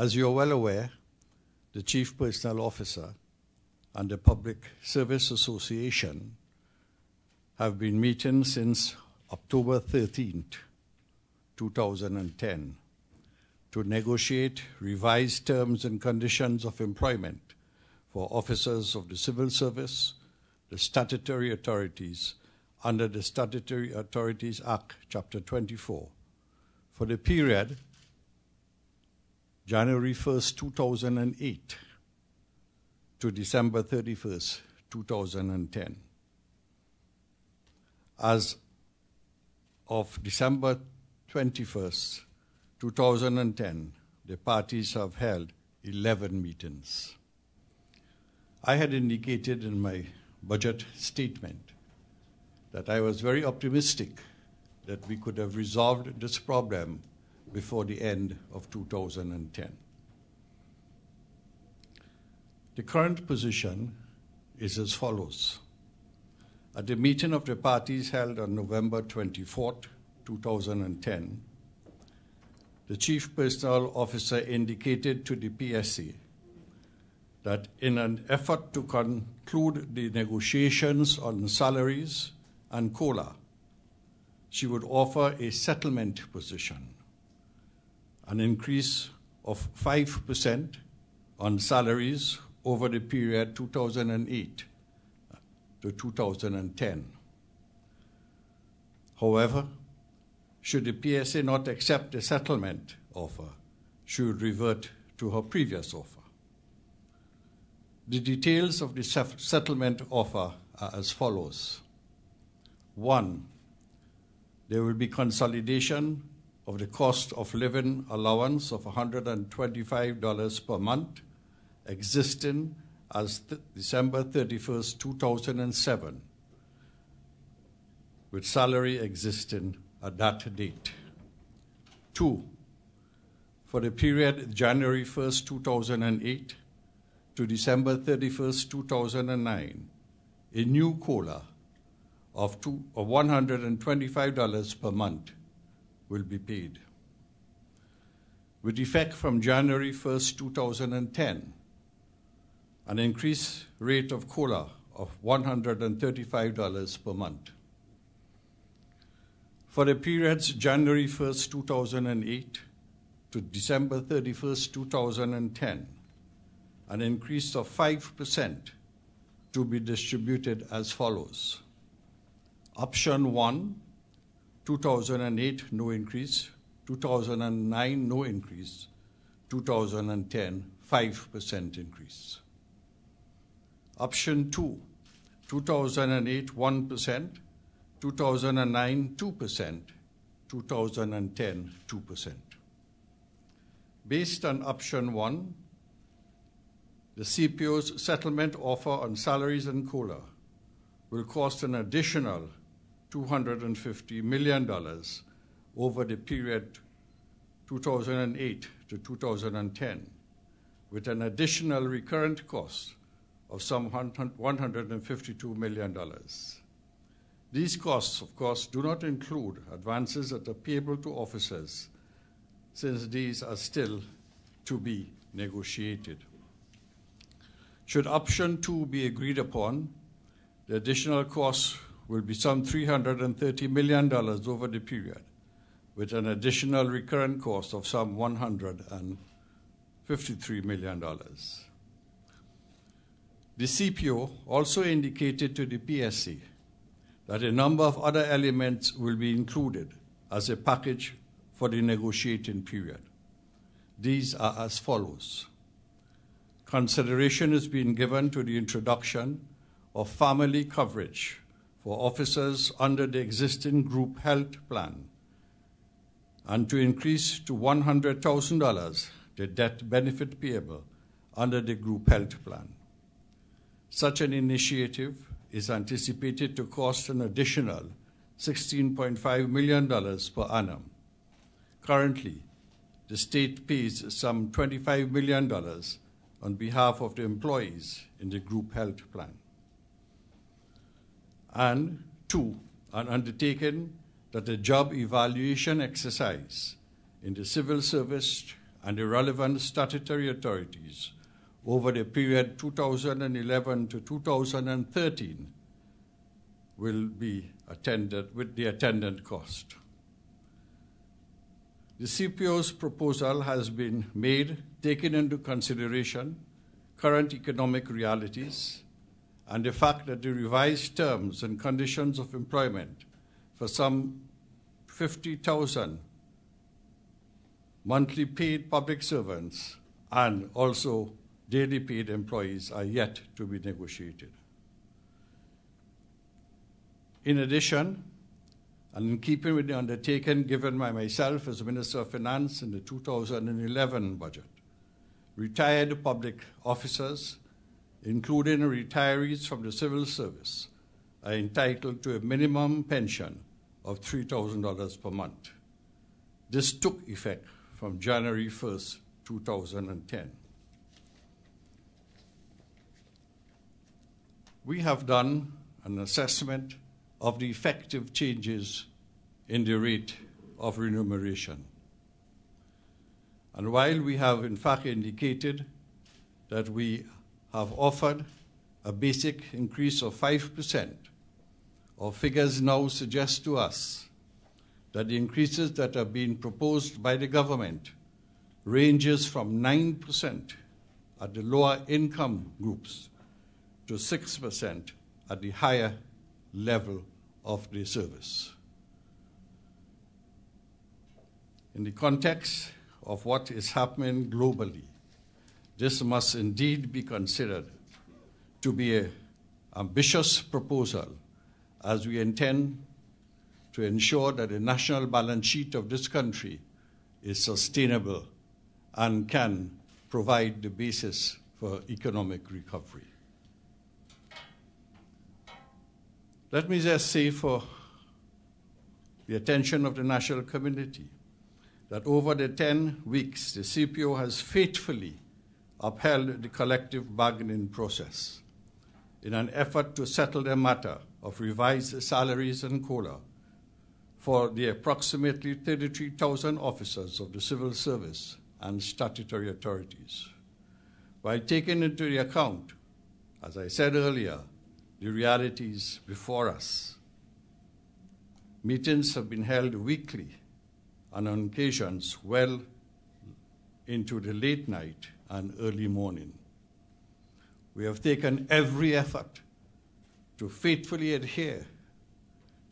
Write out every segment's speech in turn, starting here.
As you are well aware, the Chief Personnel Officer and the Public Service Association have been meeting since October 13th, 2010, to negotiate revised terms and conditions of employment for officers of the civil service, the statutory authorities under the Statutory Authorities Act, Chapter 24, for the period January 1st, 2008 to December 31st, 2010. As of December 21st, 2010, the parties have held 11 meetings. I had indicated in my budget statement that I was very optimistic that we could have resolved this problem before the end of 2010. The current position is as follows. At the meeting of the parties held on November 24th, 2010, the Chief Personnel Officer indicated to the PSA that in an effort to conclude the negotiations on salaries and COLA, she would offer a settlement position, an increase of 5% on salaries over the period 2008 to 2010. However, should the PSA not accept the settlement offer, she would revert to her previous offer. The details of the settlement offer are as follows. 1, there will be consolidation of the cost of living allowance of $125 per month, existing as December 31st, 2007, with salary existing at that date. 2, for the period January 1st, 2008 to December 31st, 2009, a new COLA of $125 per month will be paid. With effect from January 1st, 2010, an increased rate of COLA of $135 per month. For the periods January 1st, 2008 to December 31st, 2010, an increase of 5% to be distributed as follows. Option 1, 2008, no increase. 2009, no increase. 2010, 5% increase. Option 2, 2008, 1%. 2009, 2%. 2010, 2%. Based on option 1, the CPO's settlement offer on salaries and COLA will cost an additional $250 million over the period 2008 to 2010, with an additional recurrent cost of some $152 million. These costs, of course, do not include advances that are payable to officers, since these are still to be negotiated. Should option 2 be agreed upon, the additional costs will be some $330 million over the period, with an additional recurrent cost of some $153 million. The CPO also indicated to the PSA that a number of other elements will be included as a package for the negotiating period. These are as follows. Consideration is being given to the introduction of family coverage for officers under the existing group health plan, and to increase to $100,000 the death benefit payable under the group health plan. Such an initiative is anticipated to cost an additional $16.5 million per annum. Currently, the state pays some $25 million on behalf of the employees in the group health plan. And 2, an undertaking that a job evaluation exercise in the civil service and the relevant statutory authorities over the period 2011 to 2013 will be attended with the attendant cost. The CPO's proposal has been made taking into consideration current economic realities and the fact that the revised terms and conditions of employment for some 50,000 monthly paid public servants and also daily paid employees are yet to be negotiated. In addition, and in keeping with the undertaking given by myself as Minister of Finance in the 2011 budget, retired public officers, including retirees from the civil service, are entitled to a minimum pension of $3,000 per month. This took effect from January 1st, 2010. We have done an assessment of the effective changes in the rate of remuneration. And while we have in fact indicated that we have offered a basic increase of 5%, our figures now suggest to us that the increases that are being proposed by the government ranges from 9% at the lower income groups to 6% at the higher level of the service. In the context of what is happening globally, this must indeed be considered to be an ambitious proposal, as we intend to ensure that the national balance sheet of this country is sustainable and can provide the basis for economic recovery. Let me just say for the attention of the national community that over the 10 weeks, the CPO has faithfully upheld the collective bargaining process in an effort to settle the matter of revised salaries and COLA for the approximately 33,000 officers of the civil service and statutory authorities, while taking into account, as I said earlier, the realities before us. Meetings have been held weekly and on occasions well into the late night and early morning. We have taken every effort to faithfully adhere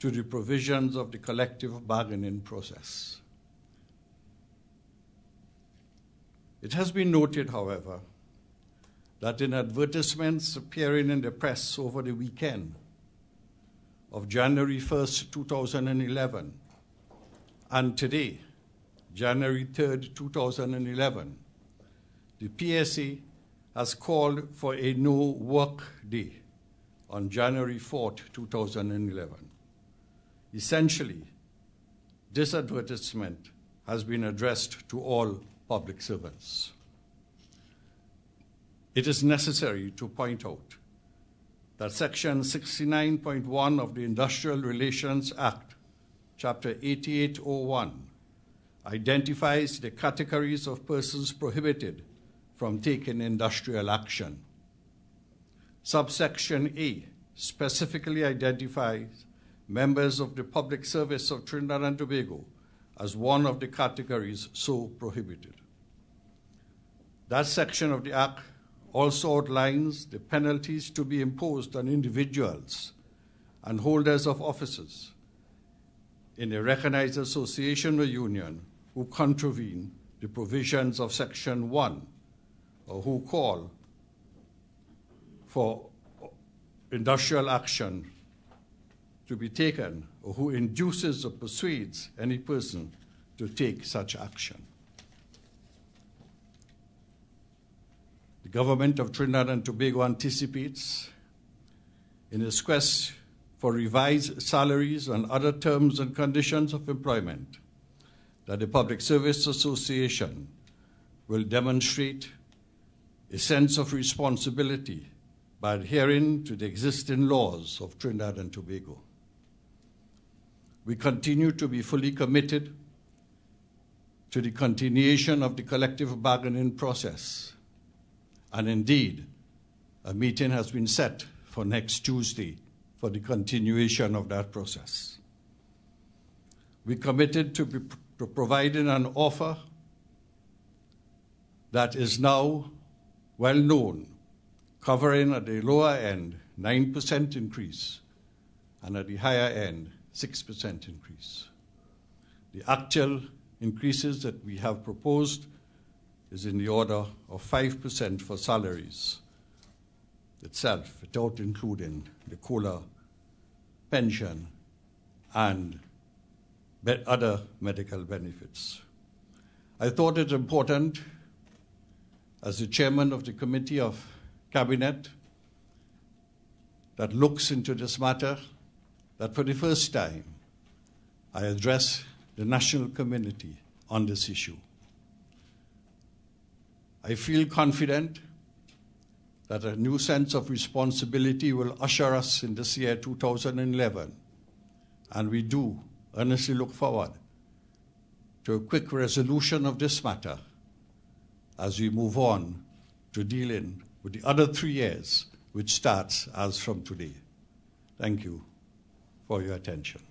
to the provisions of the collective bargaining process. It has been noted, however, that in advertisements appearing in the press over the weekend of January 1st, 2011, and today, January 3rd, 2011, the PSA has called for a no-work day on January 4th, 2011. Essentially, this advertisement has been addressed to all public servants. It is necessary to point out that Section 69.1 of the Industrial Relations Act, Chapter 8801, identifies the categories of persons prohibited from taking industrial action. Subsection A specifically identifies members of the public service of Trinidad and Tobago as one of the categories so prohibited. That section of the Act also outlines the penalties to be imposed on individuals and holders of offices in a recognized association or union who contravene the provisions of Section 1 or who call for industrial action to be taken or who induces or persuades any person to take such action. The government of Trinidad and Tobago anticipates, in its quest for revised salaries and other terms and conditions of employment, that the Public Service Association will demonstrate a sense of responsibility by adhering to the existing laws of Trinidad and Tobago. We continue to be fully committed to the continuation of the collective bargaining process. And indeed, a meeting has been set for next Tuesday for the continuation of that process. We committed to providing an offer that is now well known, covering at the lower end 9% increase and at the higher end 6% increase. The actual increases that we have proposed is in the order of 5% for salaries itself, without including the COLA, pension, and other medical benefits. I thought it important, as the chairman of the Committee of Cabinet that looks into this matter, that for the first time I address the national community on this issue. I feel confident that a new sense of responsibility will usher us in this year 2011, and we do earnestly look forward to a quick resolution of this matter as we move on to dealing with the other 3 years, which starts as from today. Thank you for your attention.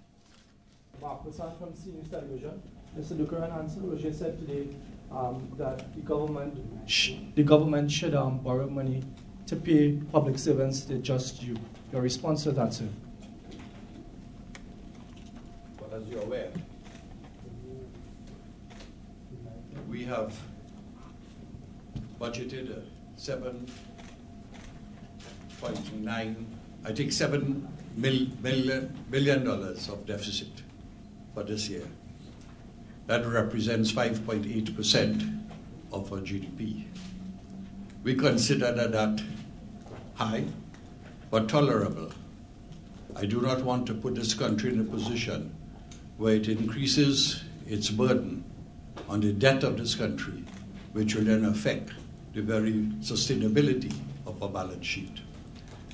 Mark Hassan from CNews Television. Mr. Duker and Ansel Roger said today that the government should borrow money to pay public servants the just due. Your response to that, sir? Well, as you're aware, we have budgeted $7 billion of deficit for this year. That represents 5.8% of our GDP. We consider that high, but tolerable. I do not want to put this country in a position where it increases its burden on the debt of this country, which will then affect the very sustainability of our balance sheet.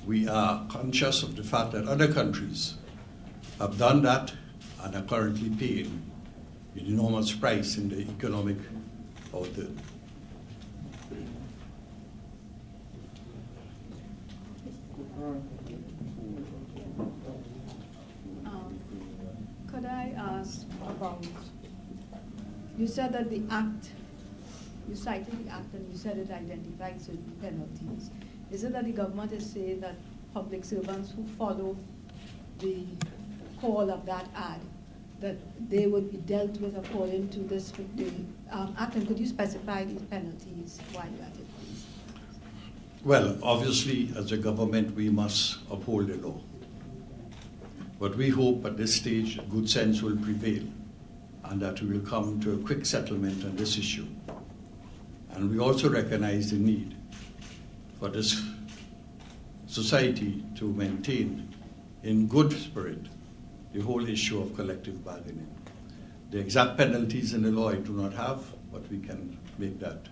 We are conscious of the fact that other countries have done that and are currently paying an enormous price in the economic outlook. Could I ask about, you said that the Act, you cited the Act and you said it identified certain penalties. Is it that the government is saying that public servants who follow the call of that Act, that they would be dealt with according to this Act? And could you specify these penalties while you're at it, please? Well, obviously, as a government, we must uphold the law. But we hope at this stage good sense will prevail and that we will come to a quick settlement on this issue. And we also recognize the need for this society to maintain in good spirit the whole issue of collective bargaining. The exact penalties in the law I do not have, but we can make that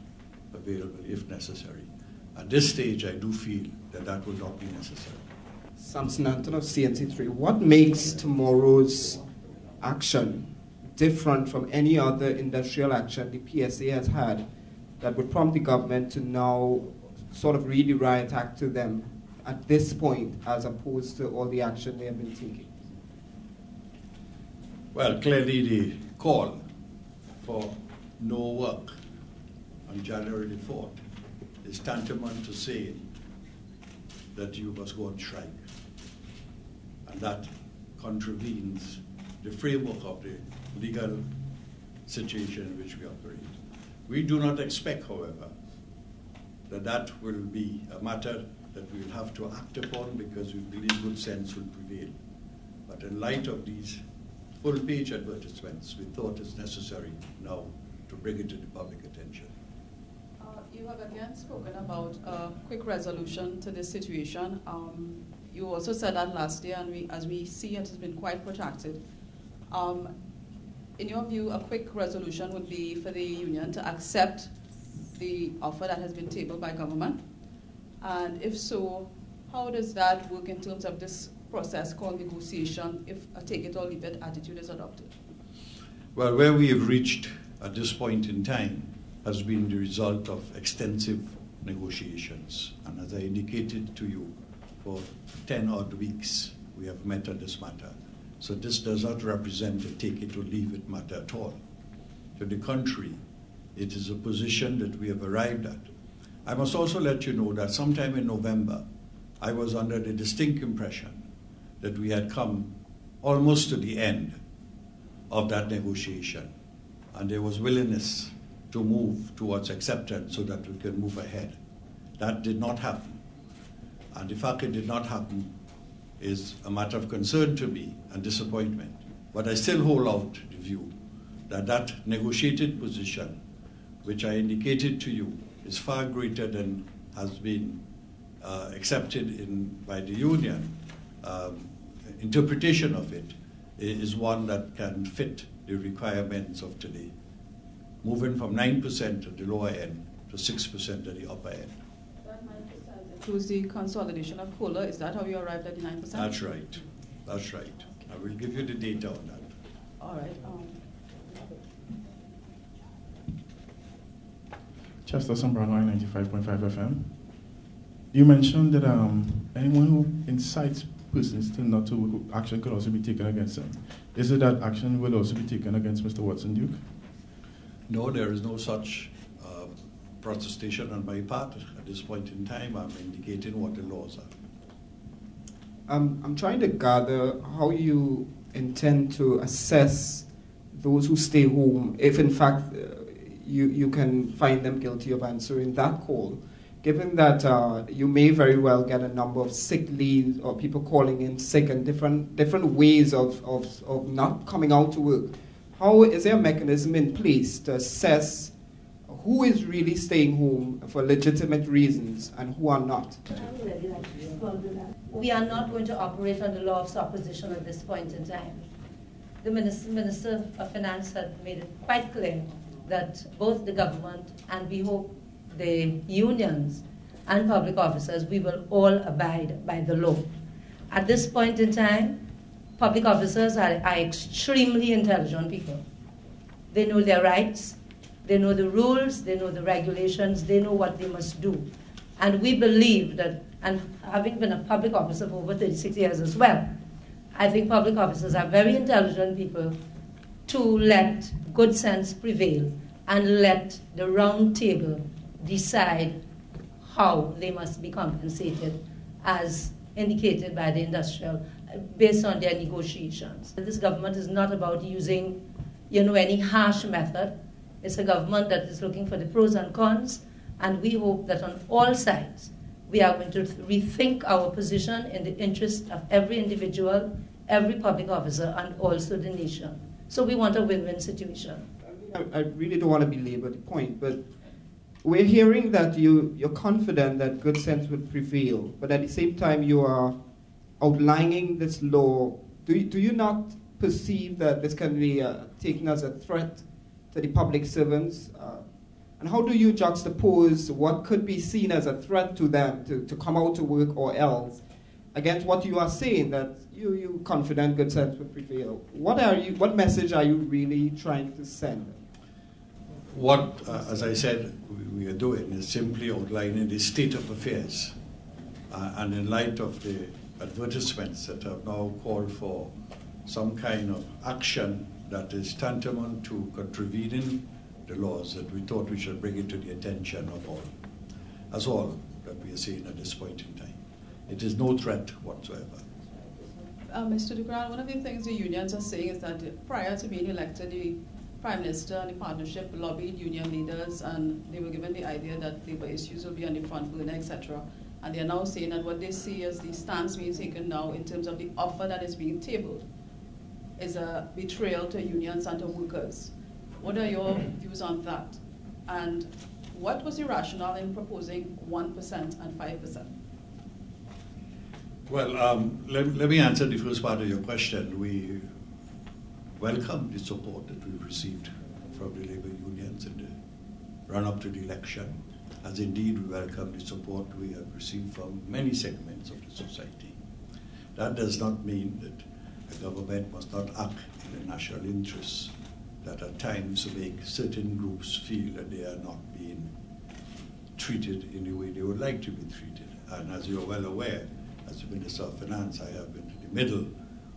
available if necessary. At this stage, I do feel that that will not be necessary. Samson Anton of CNC3. What makes tomorrow's action different from any other industrial action the PSA has had that would prompt the government to now sort of really riot act to them at this point as opposed to all the action they have been taking? Well, clearly the call for no work on January the 4th is tantamount to saying that you must go on strike. And that contravenes the framework of the legal situation in which we operate. We do not expect, however, that that will be a matter that we will have to act upon because we believe good sense will prevail. But in light of these full-page advertisements, we thought it's necessary now to bring it to the public attention. You have again spoken about a quick resolution to this situation. You also said that last year, and as we see, it has been quite protracted. In your view, a quick resolution would be for the union to accept the offer that has been tabled by government? And if so, how does that work in terms of this process called negotiation if a take it or leave it attitude is adopted? Well, where we have reached at this point in time has been the result of extensive negotiations. And as I indicated to you, for 10 odd weeks we have met on this matter. So this does not represent a take it or leave it matter at all. To the contrary, it is a position that we have arrived at. I must also let you know that sometime in November, I was under the distinct impression that we had come almost to the end of that negotiation, and there was willingness to move towards acceptance so that we can move ahead. That did not happen. And the fact it did not happen is a matter of concern to me and disappointment. But I still hold out the view that that negotiated position, which I indicated to you, is far greater than has been accepted by the union. Interpretation of it is one that can fit the requirements of today, moving from 9% at the lower end to 6% at the upper end. That 9% includes the consolidation of COLA. Is that how you arrived at the 9%? That's right. That's right. I will give you the data on that. All right. Chester Brown 95.5 FM. You mentioned that anyone who incites persons to not to work, action could also be taken against them. Is it that action will also be taken against Mr. Watson Duke? No, there is no such protestation on my part. At this point in time, I'm indicating what the laws are. I'm trying to gather how you intend to assess those who stay home, if in fact you can find them guilty of answering that call, given that you may very well get a number of sick leaves or people calling in sick and different ways of not coming out to work. How is there a mechanism in place to assess who is really staying home for legitimate reasons and who are not? We are not going to operate on the law of supposition at this point in time. The Minister of Finance had made it quite clear that both the government and we hope the unions and public officers, we will all abide by the law. At this point in time, public officers are extremely intelligent people. They know their rights, they know the rules, they know the regulations, they know what they must do. And we believe that, and having been a public officer for over 36 years as well, I think public officers are very intelligent people to let good sense prevail and let the round table decide how they must be compensated as indicated by the industrial, based on their negotiations. This government is not about using, any harsh method. It's a government that is looking for the pros and cons, and we hope that on all sides, we are going to rethink our position in the interest of every individual, every public officer, and also the nation. So we want a win-win situation. I really don't want to belabor the point, but we're hearing that you're confident that good sense would prevail, but at the same time you are outlining this law. Do you not perceive that this can be taken as a threat to the public servants? And how do you juxtapose what could be seen as a threat to them to come out to work or else against what you are saying, that you confident good sense would prevail? What message are you really trying to send? What, as I said, we are doing is simply outlining the state of affairs. And in light of the advertisements that have now called for some kind of action that is tantamount to contravening the laws, that we thought we should bring it to the attention of all. That's all that we are saying at this point in time. It is no threat whatsoever. Mr. Dukran, one of the things the unions are saying is that prior to being elected, the Prime Minister and the partnership lobbied union leaders, and they were given the idea that labor issues will be on the front burner, etc. And they are now saying that what they see as the stance being taken now in terms of the offer that is being tabled is a betrayal to unions and to workers. What are your views on that? And what was the rationale in proposing 1% and 5%? Well, let me answer the first part of your question. We welcome the support that we've received from the labor unions in the run-up to the election, as indeed we welcome the support we have received from many segments of the society. That does not mean that the government must not act in the national interest. that at times make certain groups feel that they are not being treated in the way they would like to be treated. And as you're well aware, as the Minister of Finance, I have been in the middle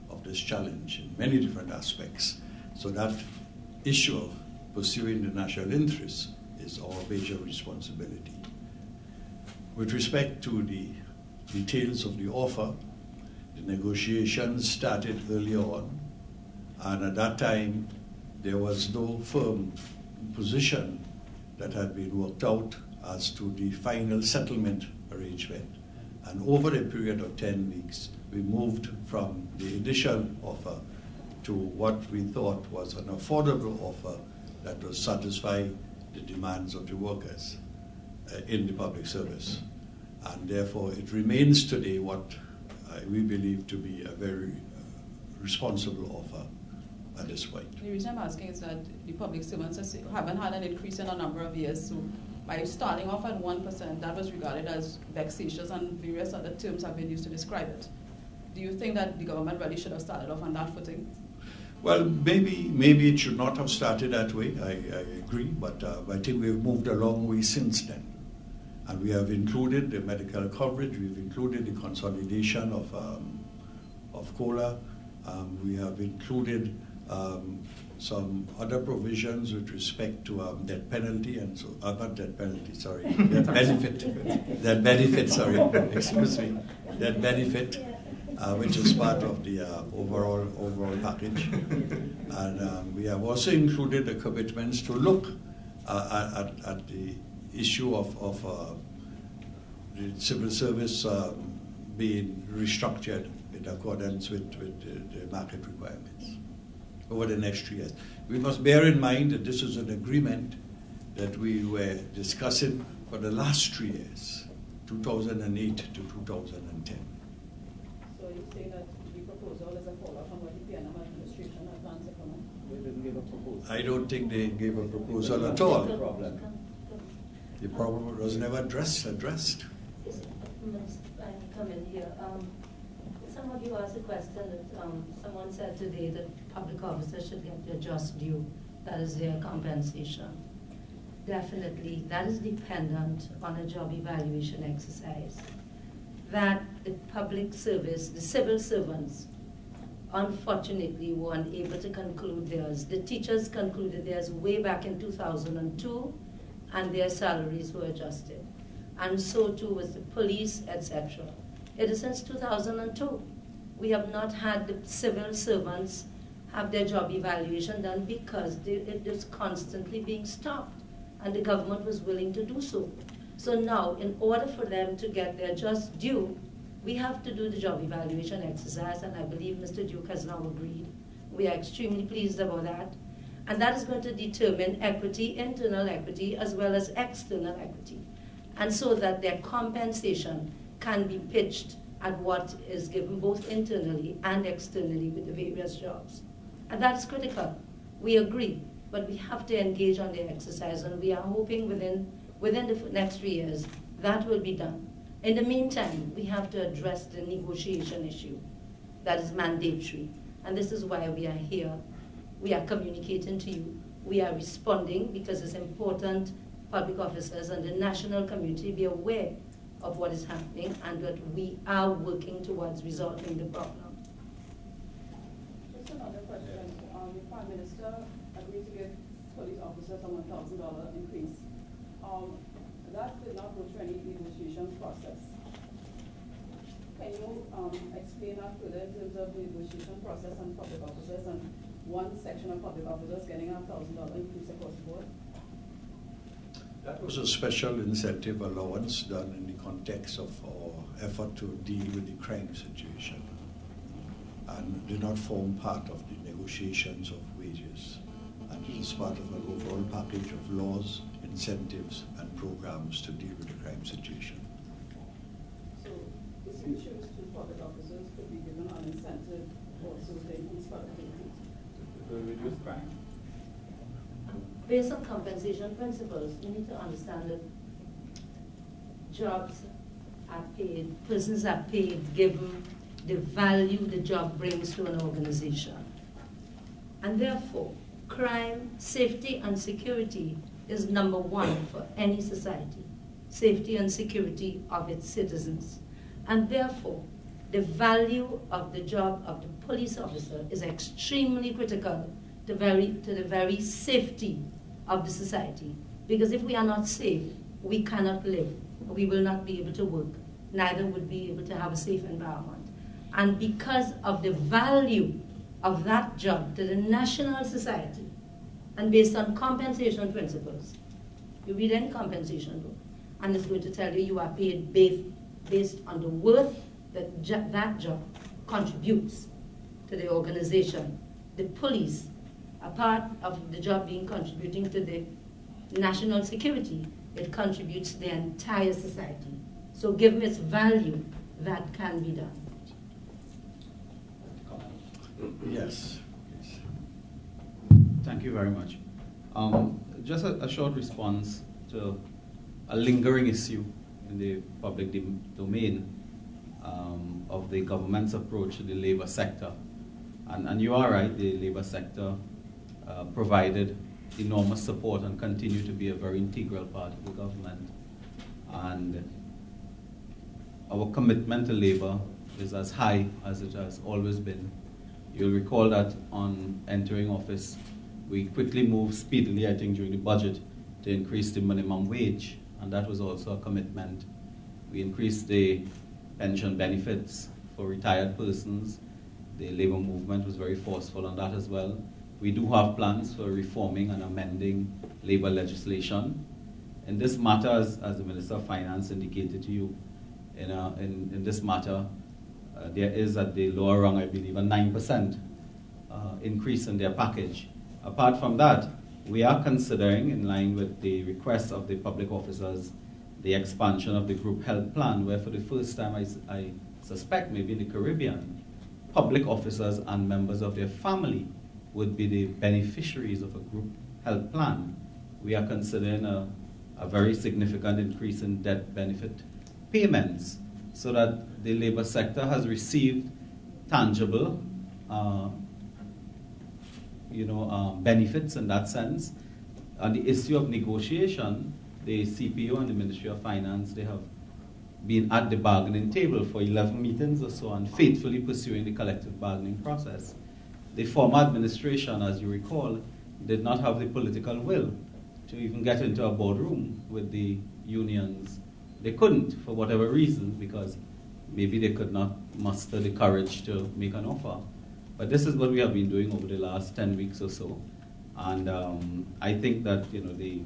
of this challenge in many different aspects. So that issue of pursuing the national interest is our major responsibility. With respect to the details of the offer, the negotiations started early on, and at that time there was no firm position that had been worked out as to the final settlement arrangement. And over a period of 10 weeks, we moved from the initial offer to what we thought was an affordable offer that would satisfy the demands of the workers in the public service. And therefore, it remains today what we believe to be a very responsible offer at this point. The reason I'm asking is that the public servants haven't had an increase in a number of years, so by starting off at 1%, that was regarded as vexatious, and various other terms have been used to describe it. Do you think that the government really should have started off on that footing? Well, maybe it should not have started that way, I agree, but I think we've moved a long way since then. And we have included the medical coverage, we've included the consolidation of COLA, we have included some other provisions with respect to death penalty and so, not death penalty, sorry, death benefit, sorry, excuse me, death benefit, which is part of the overall package. And we have also included the commitments to look at the issue of the civil service being restructured in accordance with the market requirements over the next 3 years. We must bear in mind that this is an agreement that we were discussing for the last 3 years, 2008 to 2010. So you say that the proposal is a follow-up from what the PNM administration had planned to come in? They didn't give a proposal. I don't think they gave a proposal at all. The problem. The problem was never addressed. I come in here. Some of you asked a question that someone said today that public officers should get their just due. That is their compensation. Definitely, that is dependent on a job evaluation exercise. That the public service, the civil servants, unfortunately were unable to conclude theirs. The teachers concluded theirs way back in 2002, and their salaries were adjusted. And so too was the police, etc. It is since 2002. We have not had the civil servants have their job evaluation done because it is constantly being stopped, and the government was willing to do so. So now, in order for them to get their just due, we have to do the job evaluation exercise, and I believe Mr. Duke has now agreed. We are extremely pleased about that. And that is going to determine equity, internal equity, as well as external equity. And so that their compensation can be pitched at what is given both internally and externally with the various jobs. And that's critical. We agree, but we have to engage on the exercise, and we are hoping within the next 3 years that will be done. In the meantime, we have to address the negotiation issue that is mandatory. And this is why we are here. We are communicating to you. We are responding because it's important public officers and the national community be aware of what is happening and that we are working towards resolving the problem. Just another question. The Prime Minister agreed to give police officers a $1,000 increase. That did not go through any negotiation process. Can you explain that further in terms of the negotiation process on public officers and one section of public officers getting a $1,000 increase across the board? That was a special incentive allowance done in the context of our effort to deal with the crime situation and did not form part of the negotiations of wages. And it is part of an overall package of laws, incentives, and programs to deal with the crime situation. So this issues to public officers could be given an incentive also to increase productivity. To reduce crime. Based on compensation principles, you need to understand that jobs are paid, persons are paid given the value the job brings to an organization. And therefore, crime, safety and security is number one for any society. Safety and security of its citizens. And therefore, the value of the job of the police officer is extremely critical to the very safety of the society. Because if we are not safe, we cannot live. We will not be able to work. Neither would be able to have a safe environment. And because of the value of that job to the national society, and based on compensation principles, you read any compensation book, and it's going to tell you are paid based on the worth that that job contributes to the organization. The police, a part of the job being contributing to the national security, it contributes to the entire society. So given its value, that can be done. Yes. Thank you very much. Just a short response to a lingering issue in the public domain of the government's approach to the labor sector. And you are right, the labor sector provided enormous support and continue to be a very integral part of the government. And our commitment to labor is as high as it has always been. You'll recall that on entering office, we quickly moved speedily, I think, during the budget to increase the minimum wage, and that was also a commitment. We increased the pension benefits for retired persons. The labor movement was very forceful on that as well. We do have plans for reforming and amending labor legislation. In this matter, as the Minister of Finance indicated to you, in this matter, there is at the lower rung, I believe, a 9% increase in their package. Apart from that, we are considering, in line with the requests of the public officers, the expansion of the group health plan, where for the first time, I suspect, maybe in the Caribbean, public officers and members of their family would be the beneficiaries of a group health plan. We are considering a very significant increase in death benefit payments so that the labor sector has received tangible benefits in that sense. On the issue of negotiation, the CPO and the Ministry of Finance, they have been at the bargaining table for 11 meetings or so and faithfully pursuing the collective bargaining process. The former administration, as you recall, did not have the political will to even get into a boardroom with the unions. They couldn't, for whatever reason, because maybe they could not muster the courage to make an offer. But this is what we have been doing over the last 10 weeks or so. And I think that the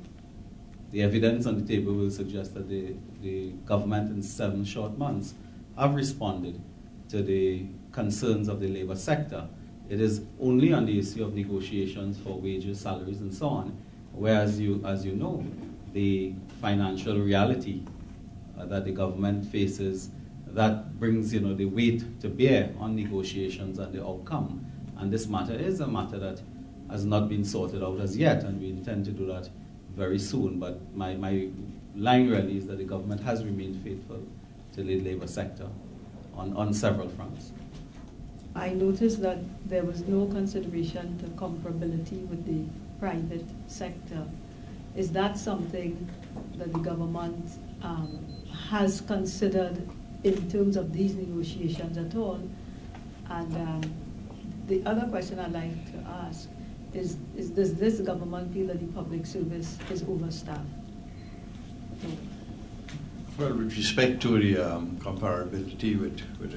evidence on the table will suggest that the government in 7 short months have responded to the concerns of the labor sector. It is only on the issue of negotiations for wages, salaries, and so on, where, as you know, the financial reality that the government faces, that brings the weight to bear on negotiations and the outcome. And this matter is a matter that has not been sorted out as yet, and we intend to do that very soon. But my line really is that the government has remained faithful to the labor sector on several fronts. I noticed that there was no consideration to comparability with the private sector. Is that something that the government has considered in terms of these negotiations at all? And the other question I'd like to ask is does this government feel that the public service is overstaffed? Well, with respect to the comparability with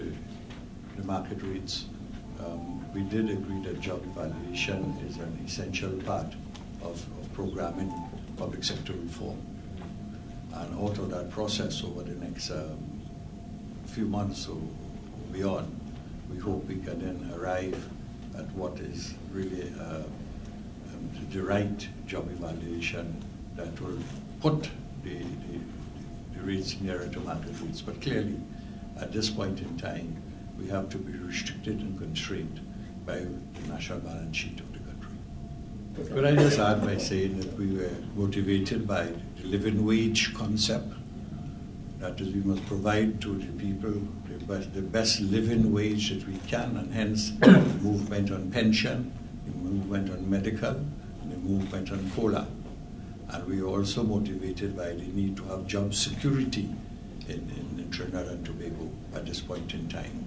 the market rates, we did agree that job evaluation is an essential part of programming public sector reform. And out of that process over the next few months or beyond, we hope we can then arrive at what is really the right job evaluation that will put the rates nearer to market rates. But clearly, at this point in time, we have to be restricted and constrained by the national balance sheet of the country. Could I just add by saying that we were motivated by the living wage concept? That is, we must provide to the people the best living wage that we can, and hence the movement on pension, the movement on medical, the movement on cola. And we are also motivated by the need to have job security in Trinidad and Tobago at this point in time.